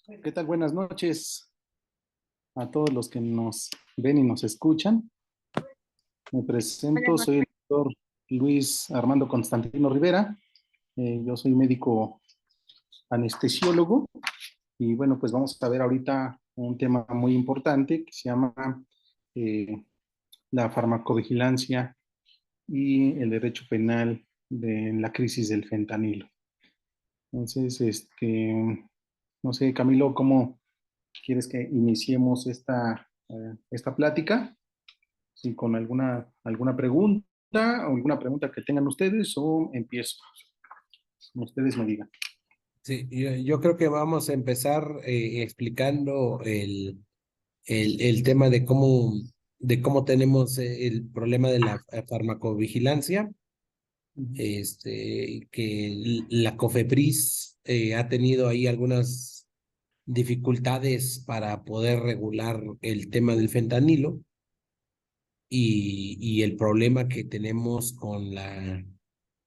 ¿Qué tal? Buenas noches a todos los que nos ven y nos escuchan. Me Buenas presento, soy el noches. doctor Luis Armando Constantino Rivera. Yo soy médico anestesiólogo y bueno, pues vamos a ver ahorita un tema muy importante que se llama eh, la farmacovigilancia y el derecho penal de la crisis del fentanilo. Entonces, no sé, Camilo, ¿cómo quieres que iniciemos esta plática? Si con alguna pregunta o alguna pregunta que tengan ustedes o empiezo, como ustedes me digan. Sí, yo creo que vamos a empezar explicando el tema de cómo tenemos el problema de la farmacovigilancia, que la COFEPRIS ha tenido ahí algunas dificultades para poder regular el tema del fentanilo y el problema que tenemos con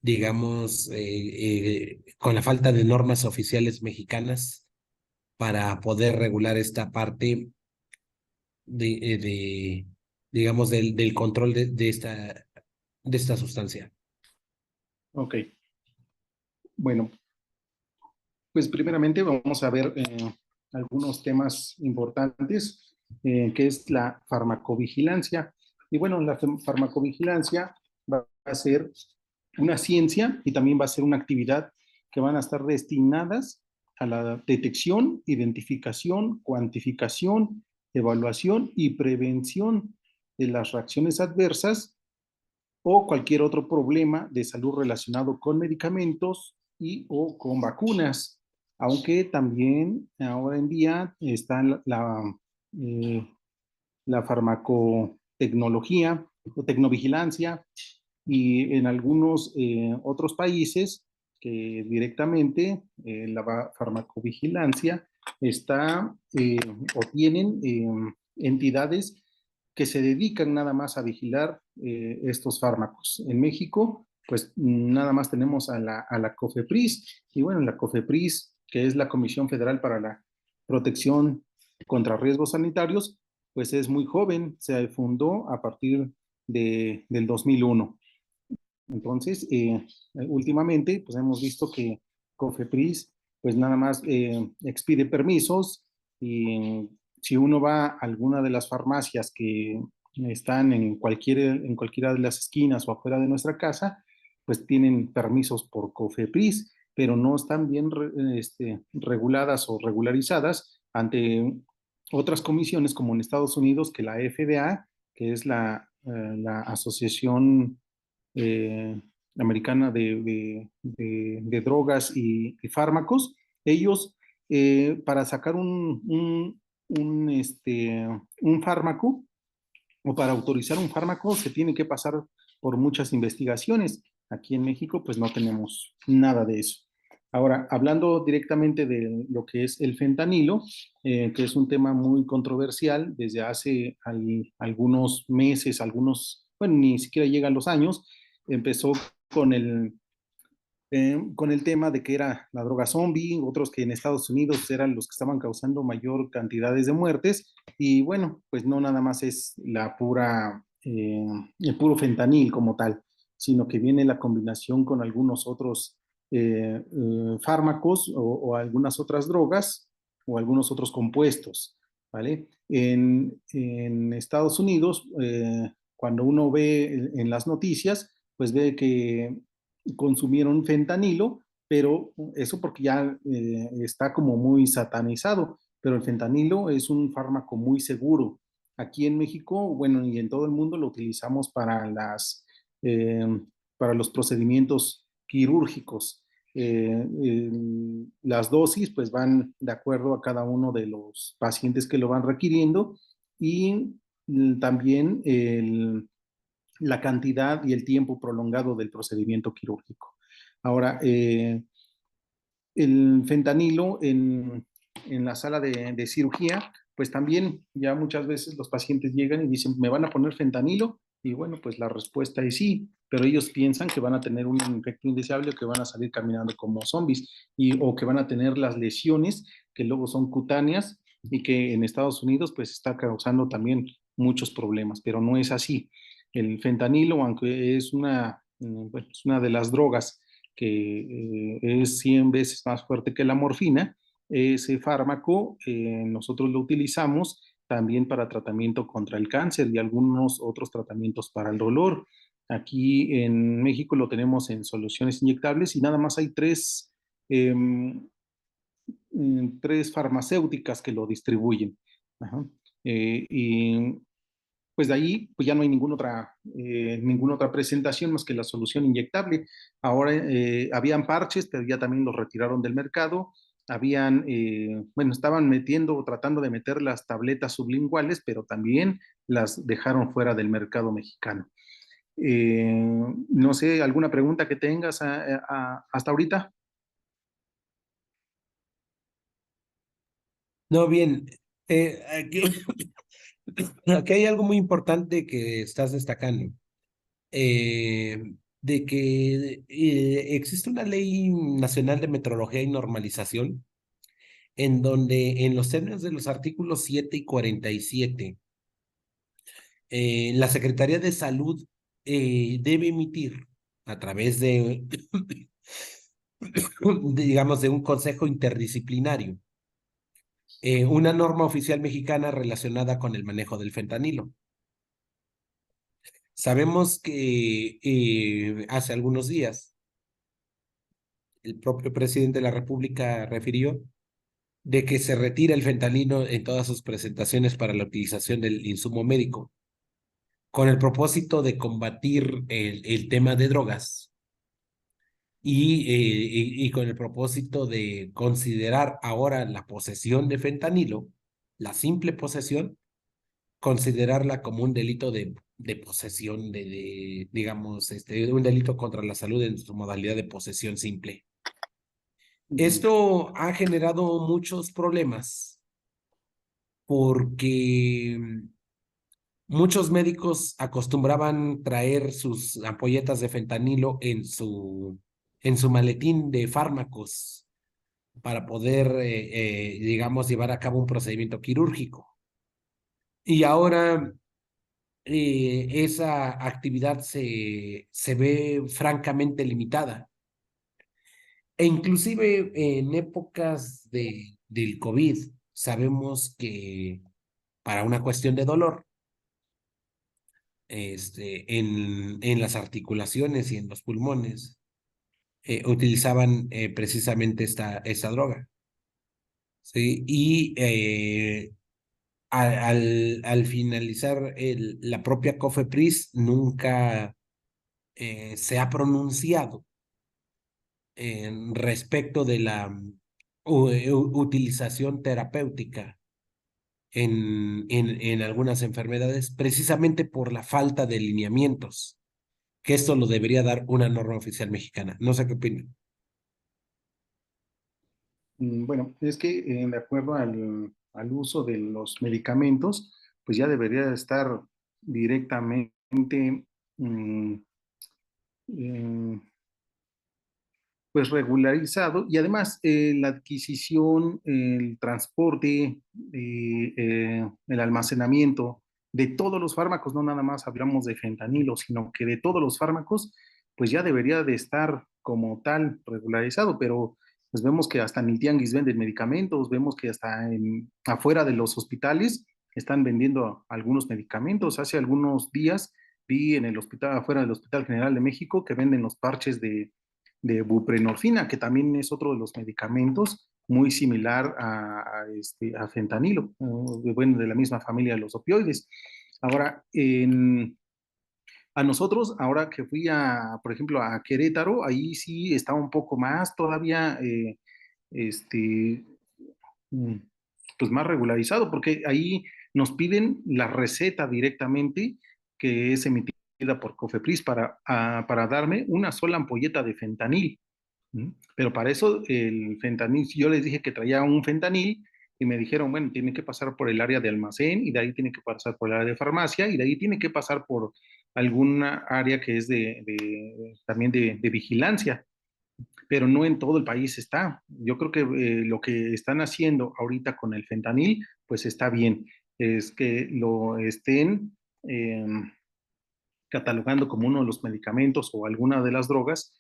digamos, con la falta de normas oficiales mexicanas para poder regular esta parte de digamos, del control de esta sustancia. Ok, bueno, pues primeramente vamos a ver algunos temas importantes, que es la farmacovigilancia. Y bueno, la farmacovigilancia va a ser una ciencia y también va a ser una actividad que van a estar destinadas a la detección, identificación, cuantificación, evaluación y prevención de las reacciones adversas o cualquier otro problema de salud relacionado con medicamentos y o con vacunas, aunque también ahora en día está eh, la farmacotecnología o tecnovigilancia y en algunos otros países que directamente la farmacovigilancia está o tienen entidades que se dedican nada más a vigilar estos fármacos. En México, pues nada más tenemos a la COFEPRIS y bueno, la COFEPRIS, que es la Comisión Federal para la Protección contra Riesgos Sanitarios, pues es muy joven, se fundó a partir del 2001. Entonces, últimamente, pues hemos visto que COFEPRIS, pues nada más expide permisos y si uno va a alguna de las farmacias que están en cualquiera de las esquinas o afuera de nuestra casa, pues tienen permisos por COFEPRIS, pero no están bien reguladas o regularizadas ante otras comisiones como en Estados Unidos, que la FDA, que es la Asociación eh, Americana de Drogas y Fármacos. Ellos, para sacar un fármaco o para autorizar un fármaco, se tiene que pasar por muchas investigaciones. Aquí en México, pues no tenemos nada de eso. Ahora, hablando directamente de lo que es el fentanilo, que es un tema muy controversial desde hace algunos meses, bueno, ni siquiera llegan los años, empezó con con el tema de que era la droga zombie, otros que en Estados Unidos eran los que estaban causando mayor cantidades de muertes, y bueno, pues no nada más es el puro fentanil como tal, sino que viene la combinación con algunos otros fármacos o algunas otras drogas o algunos otros compuestos, ¿vale? En Estados Unidos, cuando uno ve en las noticias, pues ve que consumieron fentanilo, pero eso porque ya está como muy satanizado, pero el fentanilo es un fármaco muy seguro. Aquí en México, bueno, y en todo el mundo lo utilizamos eh, para los procedimientos quirúrgicos. Las dosis pues van de acuerdo a cada uno de los pacientes que lo van requiriendo y también la cantidad y el tiempo prolongado del procedimiento quirúrgico. Ahora, el fentanilo en la sala de cirugía, pues también ya muchas veces los pacientes llegan y dicen, me van a poner fentanilo Y bueno, pues la respuesta es sí, pero ellos piensan que van a tener un efecto indeseable o que van a salir caminando como zombies o que van a tener las lesiones que luego son cutáneas y que en Estados Unidos pues está causando también muchos problemas, pero no es así. El fentanilo, aunque es bueno, es una de las drogas que es 100 veces más fuerte que la morfina, ese fármaco nosotros lo utilizamos también para tratamiento contra el cáncer y algunos otros tratamientos para el dolor. Aquí en México lo tenemos en soluciones inyectables y nada más hay eh, tres farmacéuticas que lo distribuyen. Ajá. Y pues de ahí pues ya no hay ninguna otra presentación más que la solución inyectable. Ahora habían parches, pero ya también los retiraron del mercado. Bueno, estaban metiendo o tratando de meter las tabletas sublinguales, pero también las dejaron fuera del mercado mexicano. No sé, ¿alguna pregunta que tengas hasta ahorita? No, bien, aquí, aquí hay algo muy importante que estás destacando, eh, de que existe una ley nacional de metrología y normalización en donde en los términos de los artículos 7 y 47, la Secretaría de Salud debe emitir a través digamos, de un consejo interdisciplinario, una norma oficial mexicana relacionada con el manejo del fentanilo. Sabemos que hace algunos días el propio presidente de la República refirió de que se retira el fentanilo en todas sus presentaciones para la utilización del insumo médico, con el propósito de combatir el tema de drogas y con el propósito de considerar ahora la posesión de fentanilo, la simple posesión, considerarla como un delito de posesión, digamos, un delito contra la salud en su modalidad de posesión simple. Esto ha generado muchos problemas porque muchos médicos acostumbraban traer sus ampolletas de fentanilo en su maletín de fármacos para poder, digamos, llevar a cabo un procedimiento quirúrgico. Y ahora esa actividad se ve francamente limitada. E inclusive en épocas del COVID, sabemos que para una cuestión de dolor, en las articulaciones y en los pulmones, utilizaban precisamente esta droga. ¿Sí? Y al finalizar la propia COFEPRIS nunca se ha pronunciado respecto de la utilización terapéutica en algunas enfermedades, precisamente por la falta de lineamientos, que esto lo debería dar una norma oficial mexicana. No sé qué opinan. Bueno, es que de acuerdo al uso de los medicamentos, pues ya debería estar directamente mm, eh, pues regularizado y además la adquisición, el transporte, el almacenamiento de todos los fármacos, no nada más hablamos de fentanilo, sino que de todos los fármacos, pues ya debería de estar como tal regularizado, pero pues vemos que hasta en el tianguis venden medicamentos, vemos que hasta afuera de los hospitales están vendiendo algunos medicamentos. Hace algunos días vi en el hospital, afuera del Hospital General de México, que venden los parches de buprenorfina, que también es otro de los medicamentos muy similar a fentanilo, bueno, de la misma familia de los opioides. Ahora, a nosotros, ahora que fui por ejemplo, a Querétaro, ahí sí estaba un poco más todavía, este, mm, pues más regularizado, porque ahí nos piden la receta directamente que es emitida por Cofepris para darme una sola ampolleta de fentanil. Pero para eso el fentanil, yo les dije que traía un fentanil y me dijeron, bueno, tiene que pasar por el área de almacén y de ahí tiene que pasar por el área de farmacia y de ahí tiene que pasar alguna área que es también de vigilancia, pero no en todo el país está. Yo creo que lo que están haciendo ahorita con el fentanil, pues está bien, es que lo estén catalogando como uno de los medicamentos o alguna de las drogas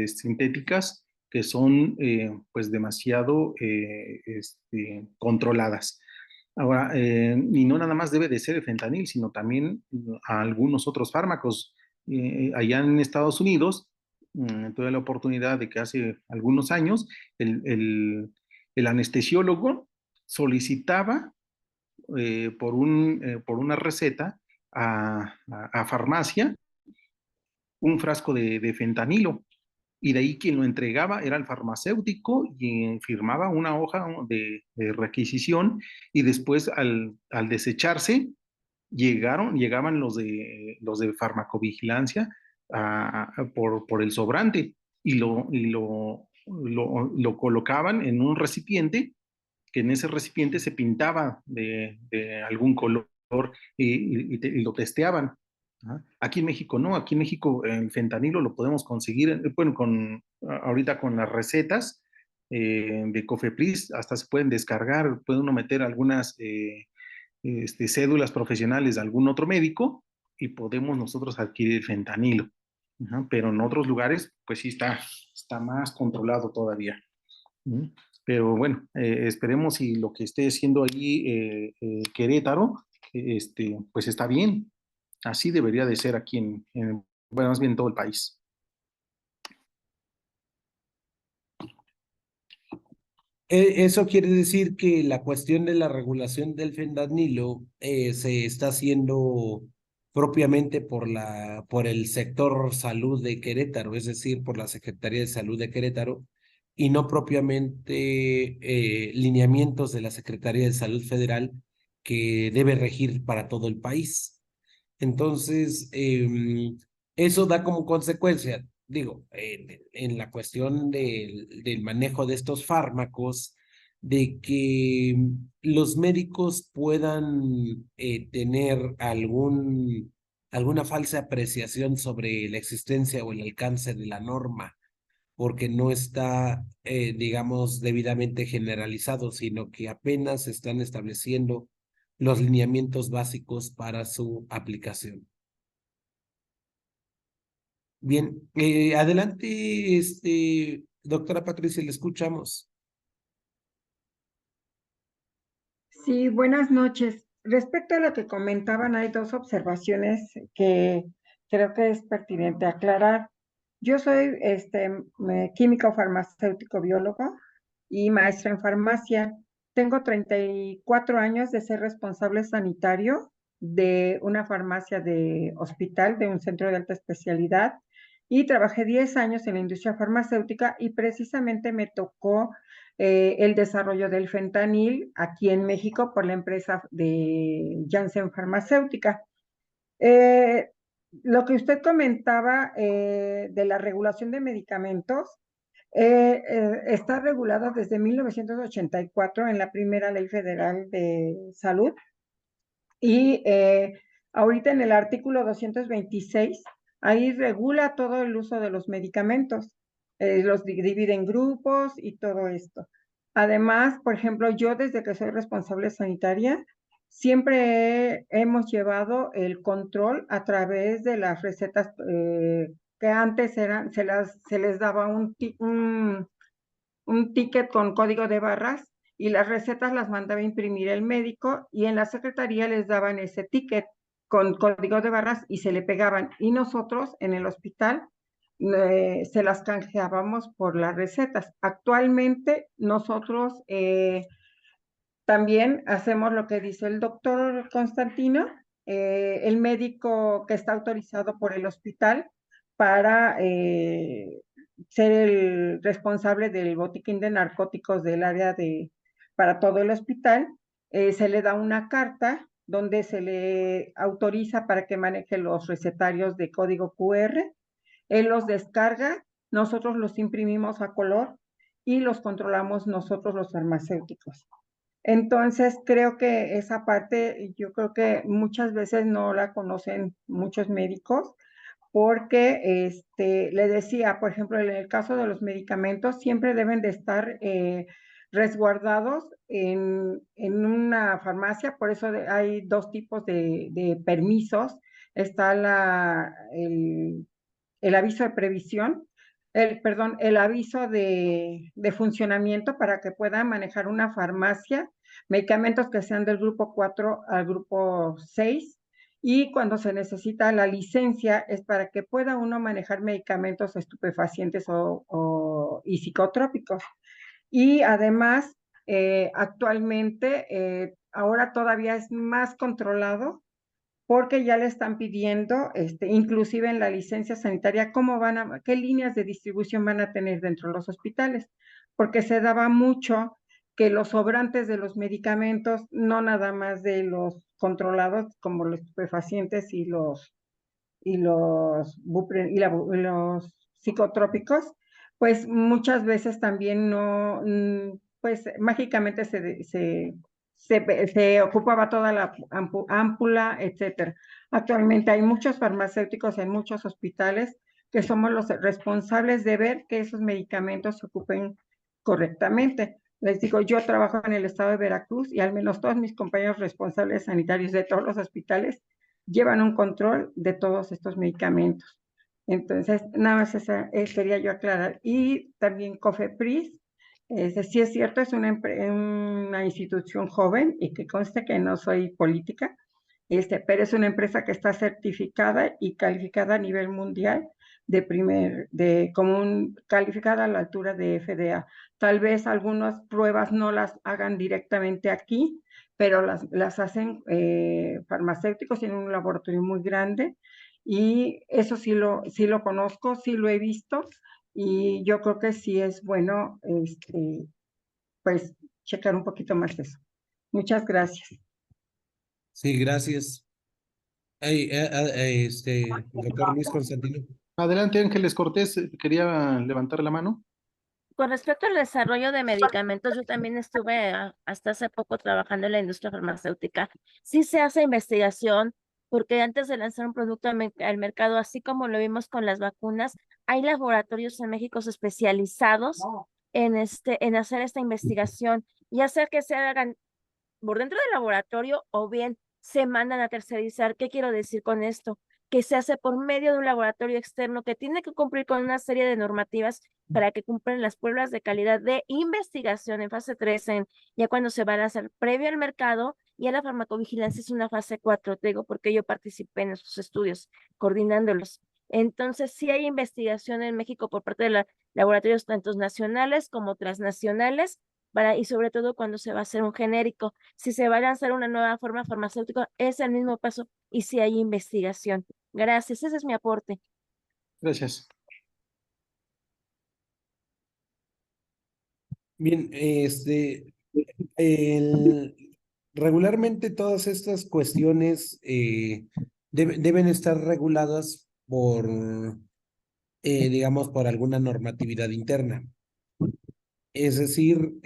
sintéticas que son pues demasiado controladas. Ahora, y no nada más debe de ser el fentanil, sino también algunos otros fármacos. Allá en Estados Unidos, tuve la oportunidad de que hace algunos años el anestesiólogo solicitaba por una receta a farmacia un frasco de fentanilo, y de ahí quien lo entregaba era el farmacéutico y firmaba una hoja de requisición, y después al desecharse llegaban los de farmacovigilancia por el sobrante, lo colocaban en un recipiente, que en ese recipiente se pintaba de algún color y lo testeaban. ¿Ah? Aquí en México no, aquí en México el fentanilo lo podemos conseguir, bueno, ahorita con las recetas de Cofepris, hasta se pueden descargar, puede uno meter algunas cédulas profesionales de algún otro médico y podemos nosotros adquirir fentanilo. Ajá, pero en otros lugares, pues sí está más controlado todavía. ¿Mm? Pero bueno, esperemos si lo que esté haciendo allí Querétaro, pues está bien. Así debería de ser aquí bueno, más bien en todo el país. Eso quiere decir que la cuestión de la regulación del fentanilo se está haciendo propiamente por el sector salud de Querétaro, es decir, por la Secretaría de Salud de Querétaro, y no propiamente lineamientos de la Secretaría de Salud Federal que debe regir para todo el país. Entonces, eso da como consecuencia, digo, en la cuestión del manejo de estos fármacos, de que los médicos puedan tener alguna falsa apreciación sobre la existencia o el alcance de la norma, porque no está, digamos, debidamente generalizado, sino que apenas se están estableciendo los lineamientos básicos para su aplicación. Bien, adelante, doctora Patricia, le escuchamos. Sí, buenas noches. Respecto a lo que comentaban, hay dos observaciones que creo que es pertinente aclarar. Yo soy químico farmacéutico biólogo y maestra en farmacia. Tengo 34 años de ser responsable sanitario de una farmacia de hospital, de un centro de alta especialidad, y trabajé 10 años en la industria farmacéutica y precisamente me tocó el desarrollo del fentanil aquí en México por la empresa de Janssen Farmacéutica. Eh, lo que usted comentaba de la regulación de medicamentos está regulada desde 1984 en la primera Ley Federal de Salud y ahorita en el artículo 226, ahí regula todo el uso de los medicamentos, los divide en grupos y todo esto. Además, por ejemplo, yo desde que soy responsable sanitaria, siempre hemos llevado el control a través de las recetas que antes se les daba un ticket con código de barras y las recetas las mandaba a imprimir el médico y en la secretaría les daban ese ticket con código de barras y se le pegaban. Y nosotros en el hospital se las canjeábamos por las recetas. Actualmente nosotros también hacemos lo que dice el doctor Constantino, el médico que está autorizado por el hospital para ser el responsable del botiquín de narcóticos del área para todo el hospital, se le da una carta donde se le autoriza para que maneje los recetarios de código QR, él los descarga, nosotros los imprimimos a color y los controlamos nosotros los farmacéuticos. Entonces, creo que esa parte, yo creo que muchas veces no la conocen muchos médicos, porque le decía, por ejemplo, en el caso de los medicamentos, siempre deben de estar resguardados en una farmacia, por eso hay dos tipos de permisos. Está el aviso de previsión, perdón, el aviso de funcionamiento para que pueda manejar una farmacia, medicamentos que sean del grupo 4 al grupo 6, y cuando se necesita la licencia es para que pueda uno manejar medicamentos estupefacientes y psicotrópicos. Y además, actualmente, ahora todavía es más controlado porque ya le están pidiendo, inclusive en la licencia sanitaria, qué líneas de distribución van a tener dentro de los hospitales, porque se daba mucho que los sobrantes de los medicamentos, no nada más de los controlados como los estupefacientes y los psicotrópicos, pues muchas veces también no, pues mágicamente se ocupaba toda la ámpula, etcétera. Actualmente hay muchos farmacéuticos en muchos hospitales que somos los responsables de ver que esos medicamentos se ocupen correctamente. Les digo, yo trabajo en el estado de Veracruz y al menos todos mis compañeros responsables sanitarios de todos los hospitales llevan un control de todos estos medicamentos. Entonces, nada más quería yo aclarar. Y también COFEPRIS, sí es cierto, es una institución joven y que conste que no soy política, pero es una empresa que está certificada y calificada a nivel mundial calificada a la altura de FDA. Tal vez algunas pruebas no las hagan directamente aquí, pero las hacen farmacéuticos en un laboratorio muy grande, y eso sí lo conozco, sí lo he visto, y yo creo que sí es bueno, pues, checar un poquito más eso. Muchas gracias. Sí, gracias. Doctor Luis Constantino. Adelante, Ángeles Cortés, quería levantar la mano. Con respecto al desarrollo de medicamentos, yo también estuve hasta hace poco trabajando en la industria farmacéutica. Sí se hace investigación, porque antes de lanzar un producto al mercado, así como lo vimos con las vacunas, hay laboratorios en México especializados en hacer esta investigación y hacer que se hagan por dentro del laboratorio o bien se mandan a tercerizar. ¿Qué quiero decir con esto? Que se hace por medio de un laboratorio externo que tiene que cumplir con una serie de normativas para que cumplan las pruebas de calidad de investigación en fase 3, ya cuando se van a hacer previo al mercado, y a la farmacovigilancia es una fase 4, te digo, porque yo participé en esos estudios, coordinándolos. Entonces, sí hay investigación en México por parte de los laboratorios tanto nacionales como transnacionales, y sobre todo cuando se va a hacer un genérico. Si se va a lanzar una nueva forma farmacéutica, es el mismo paso y si hay investigación. Gracias, ese es mi aporte. Gracias. Bien, regularmente todas estas cuestiones deben estar reguladas por, digamos, por alguna normatividad interna. Es decir,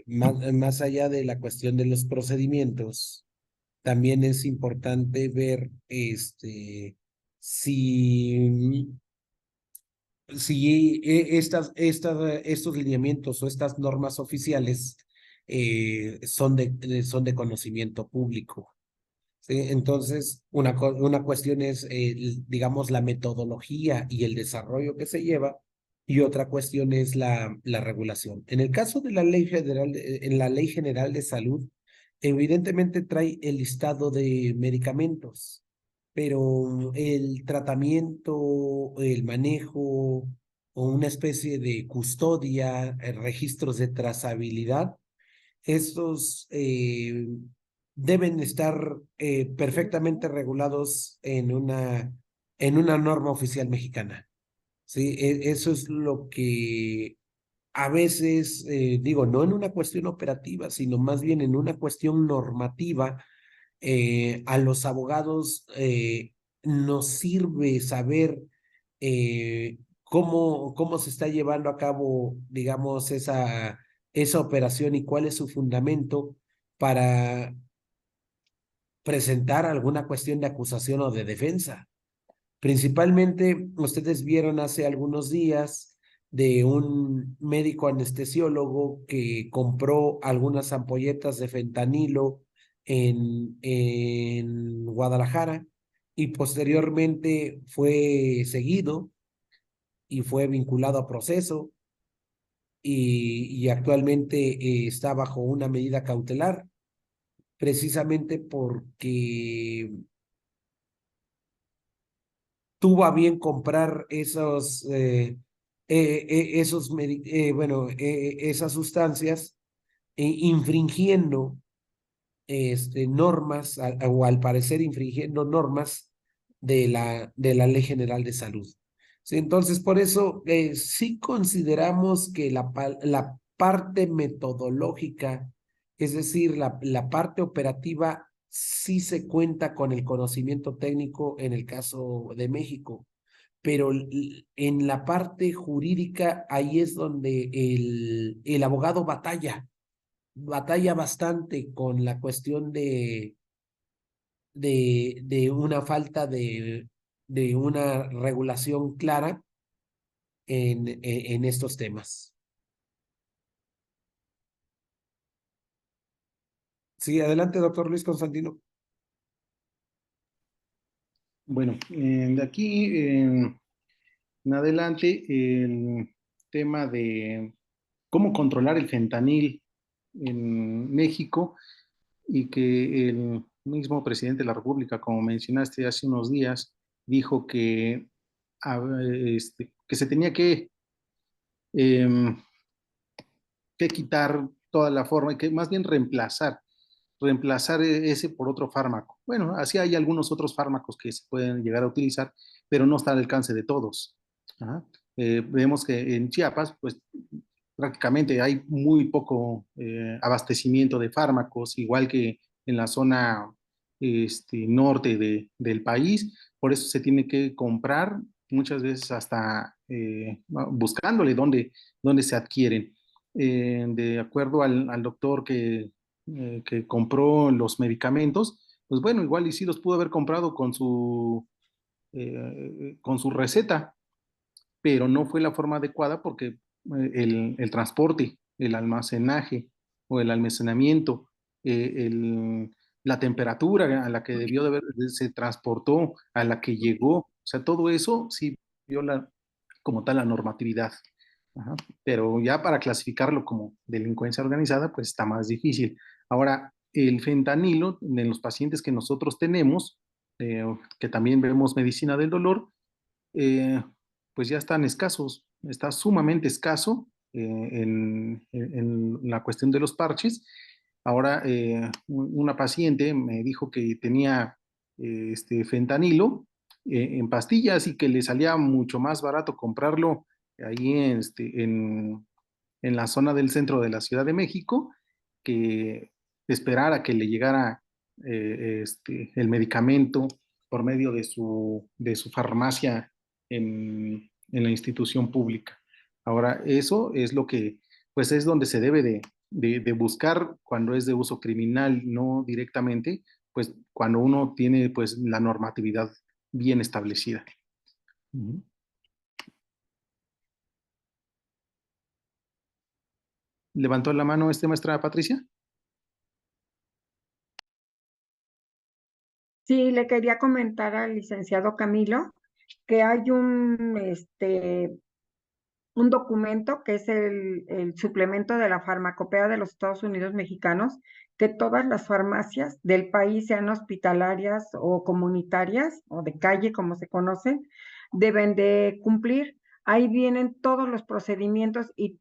más allá de la cuestión de los procedimientos, también es importante ver si, si estos lineamientos o estas normas oficiales son de conocimiento público. ¿Sí? Entonces, una cuestión es, digamos, la metodología y el desarrollo que se lleva, y otra cuestión es la regulación. En el caso de la Ley Federal, en la Ley General de Salud, evidentemente trae el listado de medicamentos, pero el tratamiento, el manejo o una especie de custodia, registros de trazabilidad, estos deben estar perfectamente regulados en una norma oficial mexicana. ¿Sí? Eso es lo que a veces, digo, no en una cuestión operativa, sino más bien en una cuestión normativa, a los abogados nos sirve saber cómo se está llevando a cabo, digamos, esa operación y cuál es su fundamento para presentar alguna cuestión de acusación o de defensa. Principalmente, ustedes vieron hace algunos días de un médico anestesiólogo que compró algunas ampolletas de fentanilo en Guadalajara y posteriormente fue seguido y fue vinculado a proceso y actualmente está bajo una medida cautelar, precisamente porque tuvo a bien comprar esas sustancias, infringiendo normas, o al parecer infringiendo normas de la Ley General de Salud. Sí, entonces, por eso sí consideramos que la parte metodológica, es decir, la parte operativa, sí se cuenta con el conocimiento técnico en el caso de México, pero en la parte jurídica, ahí es donde el abogado batalla bastante con la cuestión de una falta de una regulación clara en estos temas. Sí, adelante, doctor Luis Constantino. Bueno, de aquí en adelante, el tema de cómo controlar el fentanil en México y que el mismo presidente de la República, como mencionaste hace unos días, dijo que, que se tenía em, que quitar toda la forma y que más bien reemplazar ese por otro fármaco. Bueno, así hay algunos otros fármacos que se pueden llegar a utilizar, pero no está al alcance de todos. Ajá. Vemos que en Chiapas, pues prácticamente hay muy poco abastecimiento de fármacos, igual que en la zona norte del país. Por eso se tiene que comprar muchas veces hasta buscándole dónde se adquieren. De acuerdo al doctor que compró los medicamentos, pues bueno, igual y sí los pudo haber comprado con su receta, pero no fue la forma adecuada porque el transporte, el almacenaje o el almacenamiento, eh, el- la temperatura a la que debió de haber, se transportó, a la que llegó, o sea, todo eso sí viola como tal la normatividad. Ajá. Pero ya para clasificarlo como delincuencia organizada, pues está más difícil. Ahora, el fentanilo en los pacientes que nosotros tenemos, que también vemos medicina del dolor, eh, pues ya están escasos, está sumamente escaso en la cuestión de los parches. Ahora, una paciente me dijo que tenía fentanilo en pastillas y que le salía mucho más barato comprarlo ahí en la zona del centro de la Ciudad de México que esperar a que le llegara el medicamento por medio de su farmacia en la institución pública. Ahora, eso es lo que, pues es donde se debe de buscar cuando es de uso criminal, no directamente, pues cuando uno tiene pues la normatividad bien establecida. Uh-huh. ¿Levantó la mano maestra Patricia? Sí, le quería comentar al licenciado Camilo que hay un documento que es el suplemento de la farmacopea de los Estados Unidos mexicanos, que todas las farmacias del país, sean hospitalarias o comunitarias o de calle, como se conocen, deben de cumplir. Ahí vienen todos los procedimientos y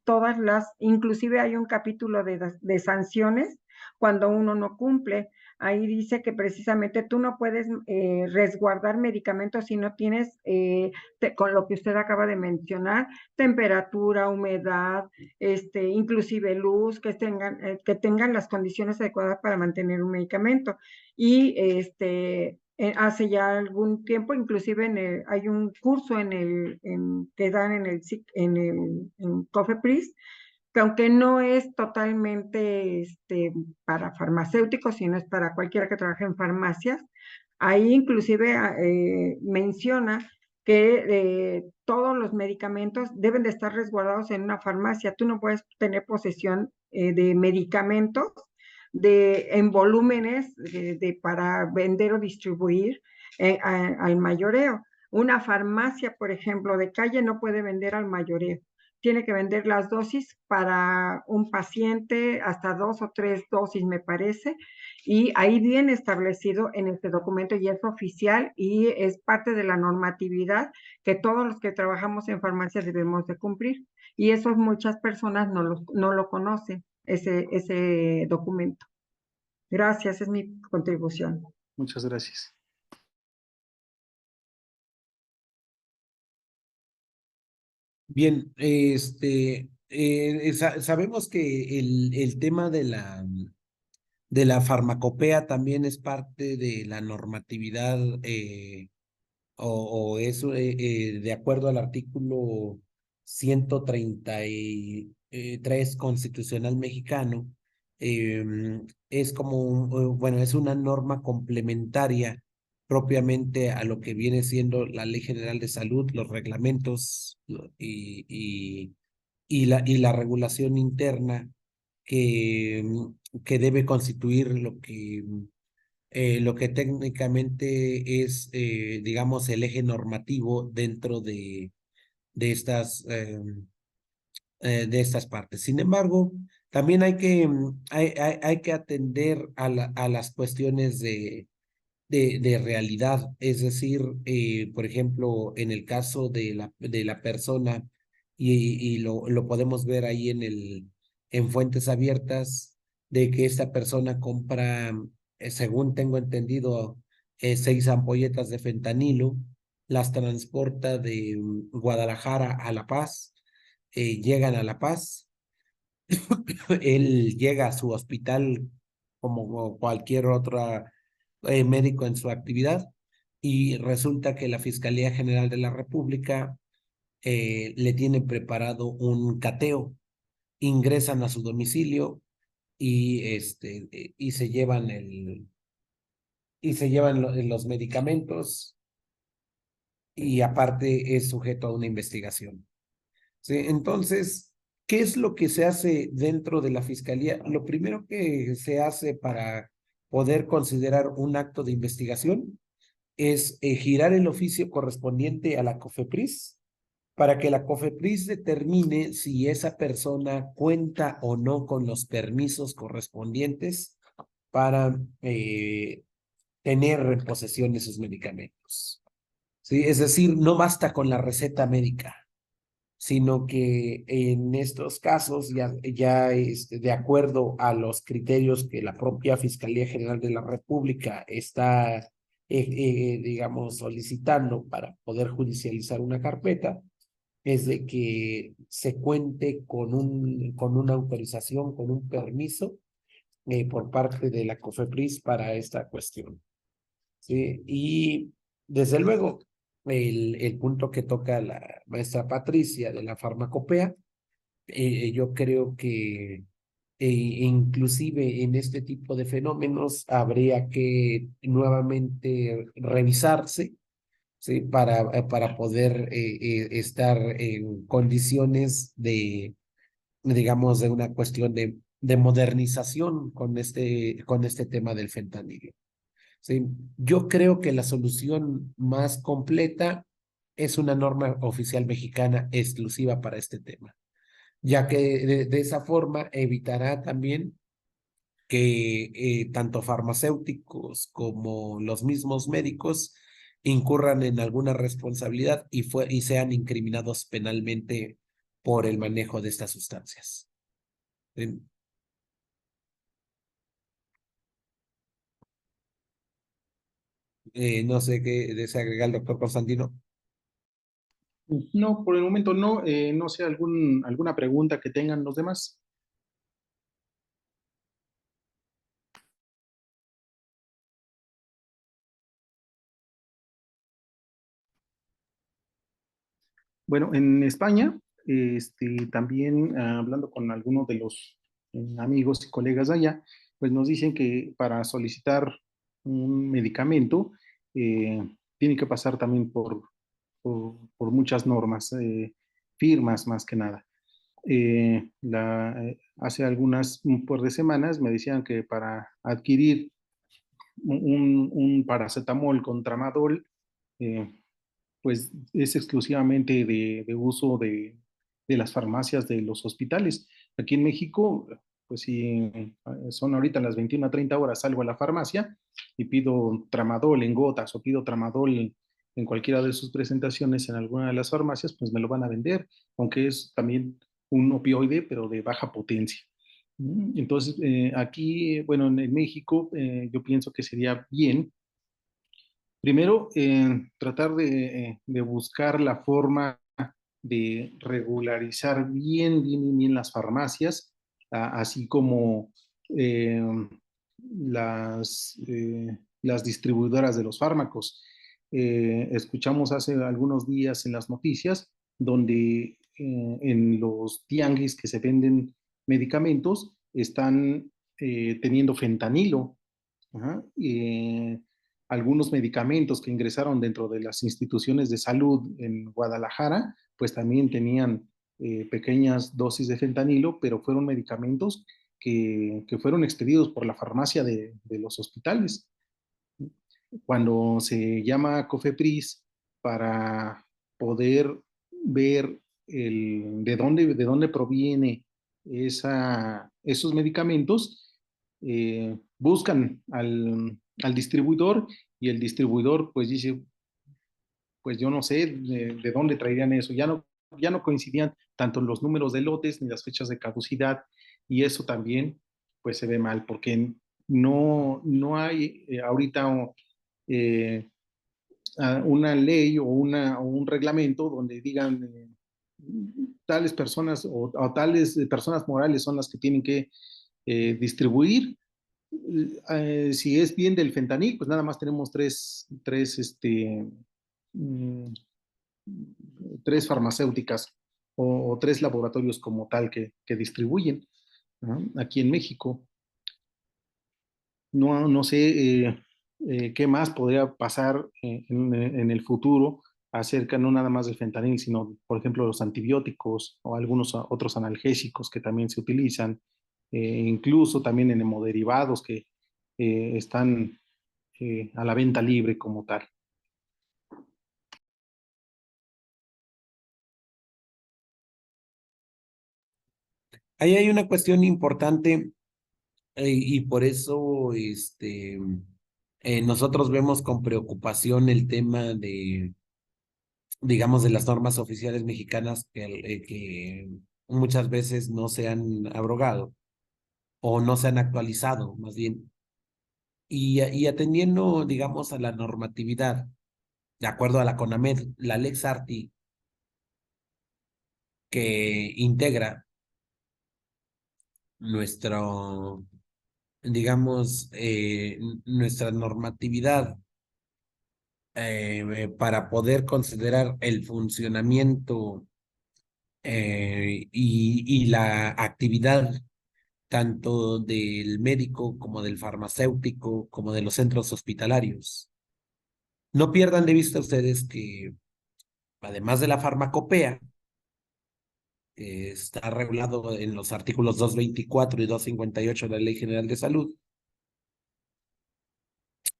inclusive hay un capítulo de sanciones cuando uno no cumple. Ahí dice que precisamente tú no puedes resguardar medicamentos si no tienes, con lo que usted acaba de mencionar, temperatura, humedad, inclusive luz, que tengan las condiciones adecuadas para mantener un medicamento. Y hace ya algún tiempo, inclusive hay un curso que dan en COFEPRIS, que aunque no es totalmente para farmacéuticos, sino es para cualquiera que trabaje en farmacias, ahí inclusive menciona que todos los medicamentos deben de estar resguardados en una farmacia. Tú no puedes tener posesión de medicamentos en volúmenes para vender o distribuir al mayoreo. Una farmacia, por ejemplo, de calle no puede vender al mayoreo. Tiene que vender las dosis para un paciente, hasta 2 o 3 dosis, me parece, y ahí viene establecido en este documento y es oficial y es parte de la normatividad que todos los que trabajamos en farmacia debemos de cumplir. Y eso muchas personas no lo conocen, ese documento. Gracias, es mi contribución. Muchas gracias. Bien, sabemos que el tema de la farmacopea también es parte de la normatividad o es de acuerdo al artículo 133 constitucional mexicano, es como, bueno, es una norma complementaria propiamente a lo que viene siendo la Ley General de Salud, los reglamentos y la regulación interna que debe constituir lo que técnicamente es, digamos, el eje normativo dentro de de estas partes. Sin embargo, también hay que atender a las cuestiones de realidad, es decir, por ejemplo, en el caso de la persona, y lo podemos ver ahí en fuentes abiertas, de que esta persona compra, según tengo entendido, 6 ampolletas de fentanilo, las transporta de Guadalajara a La Paz, llegan a La Paz, él llega a su hospital como cualquier otro médico en su actividad y resulta que la Fiscalía General de la República le tiene preparado un cateo, ingresan a su domicilio y se llevan los medicamentos y aparte es sujeto a una investigación. ¿Sí? Entonces, ¿qué es lo que se hace dentro de la fiscalía? Lo primero que se hace para poder considerar un acto de investigación es girar el oficio correspondiente a la COFEPRIS para que la COFEPRIS determine si esa persona cuenta o no con los permisos correspondientes para tener en posesión de sus medicamentos. ¿Sí? Es decir, no basta con la receta médica, sino que en estos casos ya de acuerdo a los criterios que la propia Fiscalía General de la República está, digamos, solicitando para poder judicializar una carpeta, es de que se cuente con una autorización, con un permiso por parte de la COFEPRIS para esta cuestión. ¿Sí? Y desde luego, el punto que toca la maestra Patricia de la farmacopea, yo creo que inclusive en este tipo de fenómenos habría que nuevamente revisarse, ¿sí? Para poder estar en condiciones digamos, de una cuestión de modernización con este tema del fentanilo. Sí, yo creo que la solución más completa es una norma oficial mexicana exclusiva para este tema, ya que de esa forma evitará también que tanto farmacéuticos como los mismos médicos incurran en alguna responsabilidad y sean incriminados penalmente por el manejo de estas sustancias. No sé qué desea agregar el doctor Constantino. No, por el momento no. No sé, alguna pregunta que tengan los demás. Bueno, en España también hablando con algunos de los amigos y colegas de allá, pues nos dicen que para solicitar un medicamento tiene que pasar también por muchas normas, firmas más que nada. Hace un par de semanas me decían que para adquirir un paracetamol con tramadol, eh, pues es exclusivamente de uso de las farmacias de los hospitales. Aquí en México, pues si son ahorita las 21:30 salgo a la farmacia y pido tramadol en gotas o pido tramadol en cualquiera de sus presentaciones en alguna de las farmacias, pues me lo van a vender, aunque es también un opioide, pero de baja potencia. Entonces, aquí, bueno, en México, yo pienso que sería bien primero, tratar de buscar la forma de regularizar bien las farmacias, así como eh, las distribuidoras de los fármacos. Escuchamos hace algunos días en las noticias donde en los tianguis que se venden medicamentos están teniendo fentanilo. Ajá, algunos medicamentos que ingresaron dentro de las instituciones de salud en Guadalajara, pues también tenían pequeñas dosis de fentanilo, pero fueron medicamentos que fueron expedidos por la farmacia de los hospitales. Cuando se llama a COFEPRIS para poder ver de dónde proviene esos medicamentos, buscan al distribuidor y el distribuidor pues dice, pues yo no sé de dónde traerían eso, ya no coincidían tanto los números de lotes ni las fechas de caducidad y eso también pues se ve mal porque no hay ahorita eh, una ley o un reglamento donde digan tales personas o tales personas morales son las que tienen que distribuir. Si es bien del fentanil, pues nada más tenemos mm, tres farmacéuticas o tres laboratorios como tal que distribuyen, ¿no? Aquí en México. No sé qué más podría pasar en el futuro acerca no nada más del fentanil, sino, por ejemplo, los antibióticos o algunos otros analgésicos que también se utilizan, incluso también en hemoderivados que están a la venta libre como tal. Ahí hay una cuestión importante y por eso nosotros vemos con preocupación el tema de, digamos, de las normas oficiales mexicanas que muchas veces no se han abrogado o no se han actualizado, más bien. Y atendiendo, digamos, a la normatividad, de acuerdo a la CONAMED, la Lex Arti, que integra nuestro, digamos, nuestra normatividad para poder considerar el funcionamiento y la actividad tanto del médico como del farmacéutico, como de los centros hospitalarios. No pierdan de vista ustedes que, además de la farmacopea, que está regulado en los artículos 224 y 258 de la Ley General de Salud,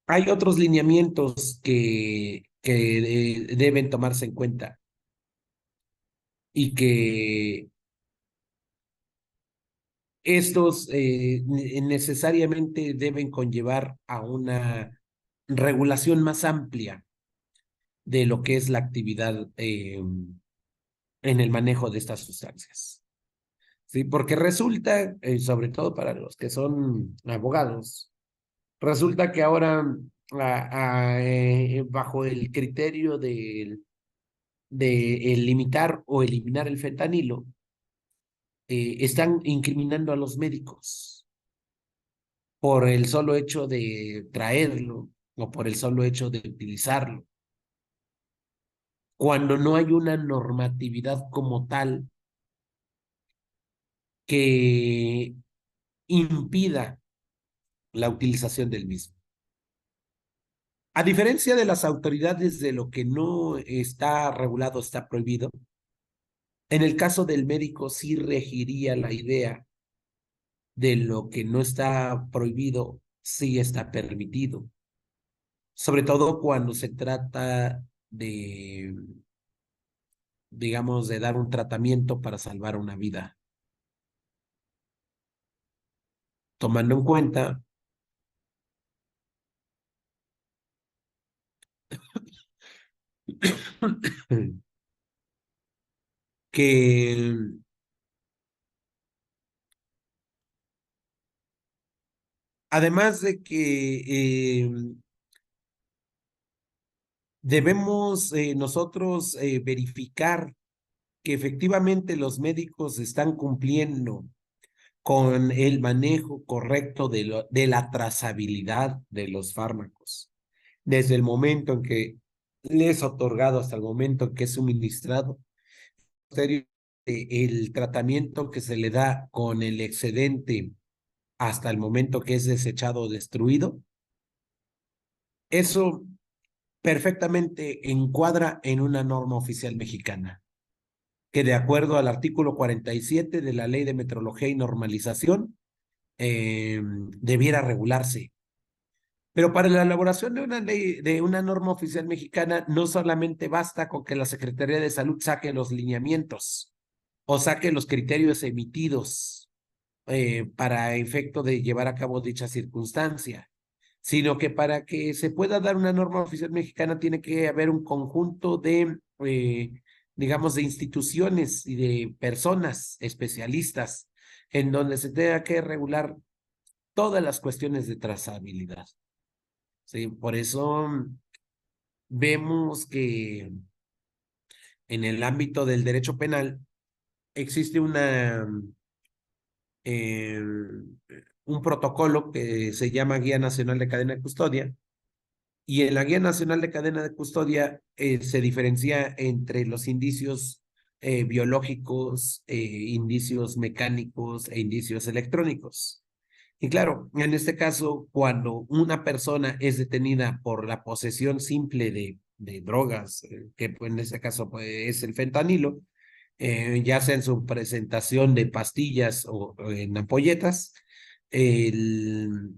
hay otros lineamientos que deben tomarse en cuenta y que estos necesariamente deben conllevar a una regulación más amplia de lo que es la actividad en el manejo de estas sustancias. Sí, porque resulta, sobre todo para los que son abogados, resulta que ahora bajo el criterio de limitar o eliminar el fentanilo, están incriminando a los médicos por el solo hecho de traerlo o por el solo hecho de utilizarlo, cuando no hay una normatividad como tal que impida la utilización del mismo. A diferencia de las autoridades de lo que no está regulado, está prohibido, en el caso del médico sí regiría la idea de lo que no está prohibido, sí está permitido. Sobre todo cuando se trata de, digamos, de dar un tratamiento para salvar una vida. Tomando en cuenta que además de que debemos nosotros verificar que efectivamente los médicos están cumpliendo con el manejo correcto de la trazabilidad de los fármacos, desde el momento en que le es otorgado hasta el momento en que es suministrado, el tratamiento que se le da con el excedente hasta el momento que es desechado o destruido, eso perfectamente encuadra en una norma oficial mexicana, que de acuerdo al artículo 47 de la Ley de Metrología y Normalización, debiera regularse. Pero para la elaboración de una ley, de una norma oficial mexicana, no solamente basta con que la Secretaría de Salud saque los lineamientos o saque los criterios emitidos para efecto de llevar a cabo dicha circunstancia, sino que para que se pueda dar una norma oficial mexicana tiene que haber un conjunto de, digamos, de instituciones y de personas especialistas en donde se tenga que regular todas las cuestiones de trazabilidad. Sí, por eso vemos que en el ámbito del derecho penal existe eh, un protocolo que se llama Guía Nacional de Cadena de Custodia, y en la Guía Nacional de Cadena de Custodia se diferencia entre los indicios biológicos, indicios mecánicos e indicios electrónicos. Y claro, en este caso, cuando una persona es detenida por la posesión simple de drogas, que pues, en este caso pues, es el fentanilo, ya sea en su presentación de pastillas o en ampolletas, el,